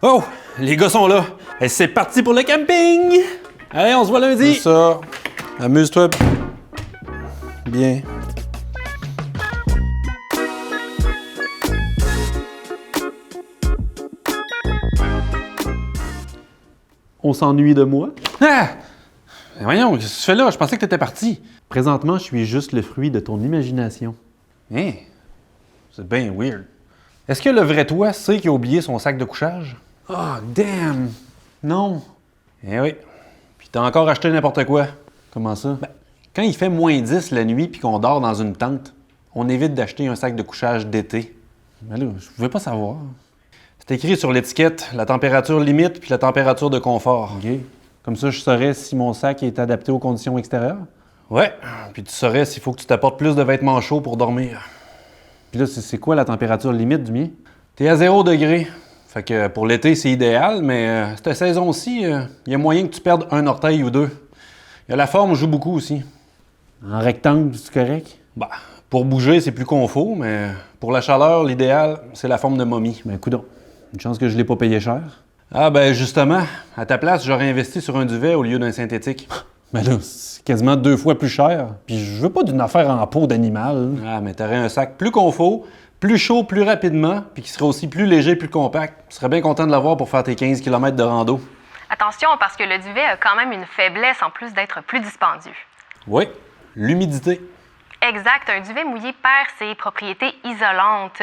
Oh, les gars sont là. Et c'est parti pour le camping. Allez, on se voit lundi. C'est ça. Amuse-toi. Bien. On s'ennuie de moi. Ah! Voyons, qu'est-ce que tu fais là? Je pensais que t'étais parti. Présentement, je suis juste le fruit de ton imagination. Hein? C'est bien weird. Est-ce que le vrai toi sait qu'il a oublié son sac de couchage? Oh, damn. Non. Eh oui. Puis t'as encore acheté n'importe quoi. Comment ça? Quand il fait moins 10 la nuit puis qu'on dort dans une tente, on évite d'acheter un sac de couchage d'été. Ben là, je pouvais pas savoir. C'est écrit sur l'étiquette la température limite puis la température de confort. OK. Comme ça, je saurais si mon sac est adapté aux conditions extérieures. Ouais. Puis tu saurais s'il faut que tu t'apportes plus de vêtements chauds pour dormir. Puis là, c'est quoi la température limite du mien? T'es à 0 degré. Fait que pour l'été, c'est idéal, mais cette saison-ci, il y a moyen que tu perdes un orteil ou deux. Il y a la forme joue beaucoup aussi. En rectangle, c'est correct? Bah, pour bouger, c'est plus confort, mais pour la chaleur, l'idéal, c'est la forme de momie. Ben, coudonc. Une chance que je l'ai pas payé cher. Ah ben justement, à ta place, j'aurais investi sur un duvet au lieu d'un synthétique. Ben là, c'est quasiment 2 fois plus cher. Puis je veux pas d'une affaire en peau d'animal. Ah, mais t'aurais un sac plus confort, plus chaud, plus rapidement, puis qui serait aussi plus léger, plus compact. Tu serais bien content de l'avoir pour faire tes 15 km de rando. Attention, parce que le duvet a quand même une faiblesse en plus d'être plus dispendieux. Oui, l'humidité. Exact, un duvet mouillé perd ses propriétés isolantes.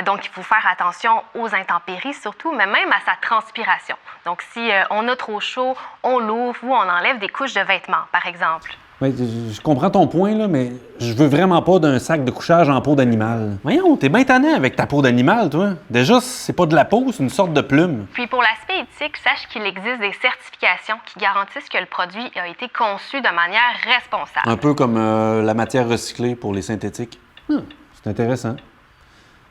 Donc, il faut faire attention aux intempéries surtout, mais même à sa transpiration. Donc, si on a trop chaud, on l'ouvre ou on enlève des couches de vêtements, par exemple. Ouais, je comprends ton point, là, mais je veux vraiment pas d'un sac de couchage en peau d'animal. Voyons, t'es bien tannant avec ta peau d'animal, toi. Déjà, c'est pas de la peau, c'est une sorte de plume. Puis pour l'aspect éthique, sache qu'il existe des certifications qui garantissent que le produit a été conçu de manière responsable. Un peu comme la matière recyclée pour les synthétiques. C'est intéressant.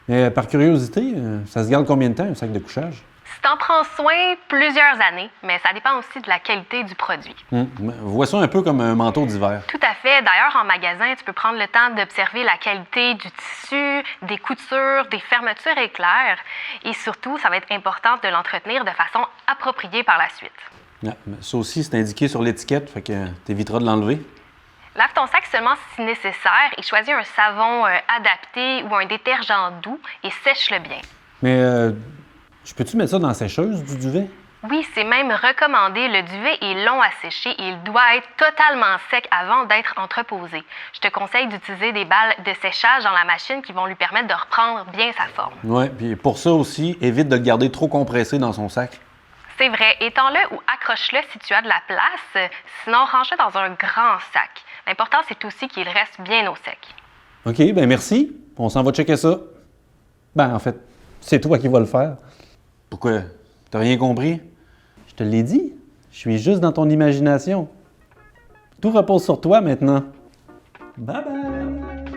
Mais par curiosité, ça se garde combien de temps, un sac de couchage? Si t'en prends soin, plusieurs années, mais ça dépend aussi de la qualité du produit. Vois ça un peu comme un manteau d'hiver. Tout à fait. D'ailleurs, en magasin, tu peux prendre le temps d'observer la qualité du tissu, des coutures, des fermetures éclairs. Et surtout, ça va être important de l'entretenir de façon appropriée par la suite. Ah, mais ça aussi, c'est indiqué sur l'étiquette, fait que t'éviteras de l'enlever. Lave ton sac seulement si nécessaire et choisis un savon adapté ou un détergent doux et sèche-le bien. Mais je peux-tu mettre ça dans la sécheuse du duvet? Oui, c'est même recommandé. Le duvet est long à sécher et il doit être totalement sec avant d'être entreposé. Je te conseille d'utiliser des balles de séchage dans la machine qui vont lui permettre de reprendre bien sa forme. Ouais, puis pour ça aussi, évite de le garder trop compressé dans son sac. C'est vrai. Étends-le ou accroche-le si tu as de la place. Sinon, range-le dans un grand sac. L'important, c'est aussi qu'il reste bien au sec. OK, ben merci. On s'en va checker ça. Ben, en fait, c'est toi qui vas le faire. Pourquoi? T'as rien compris? Je te l'ai dit. Je suis juste dans ton imagination. Tout repose sur toi maintenant. Bye bye!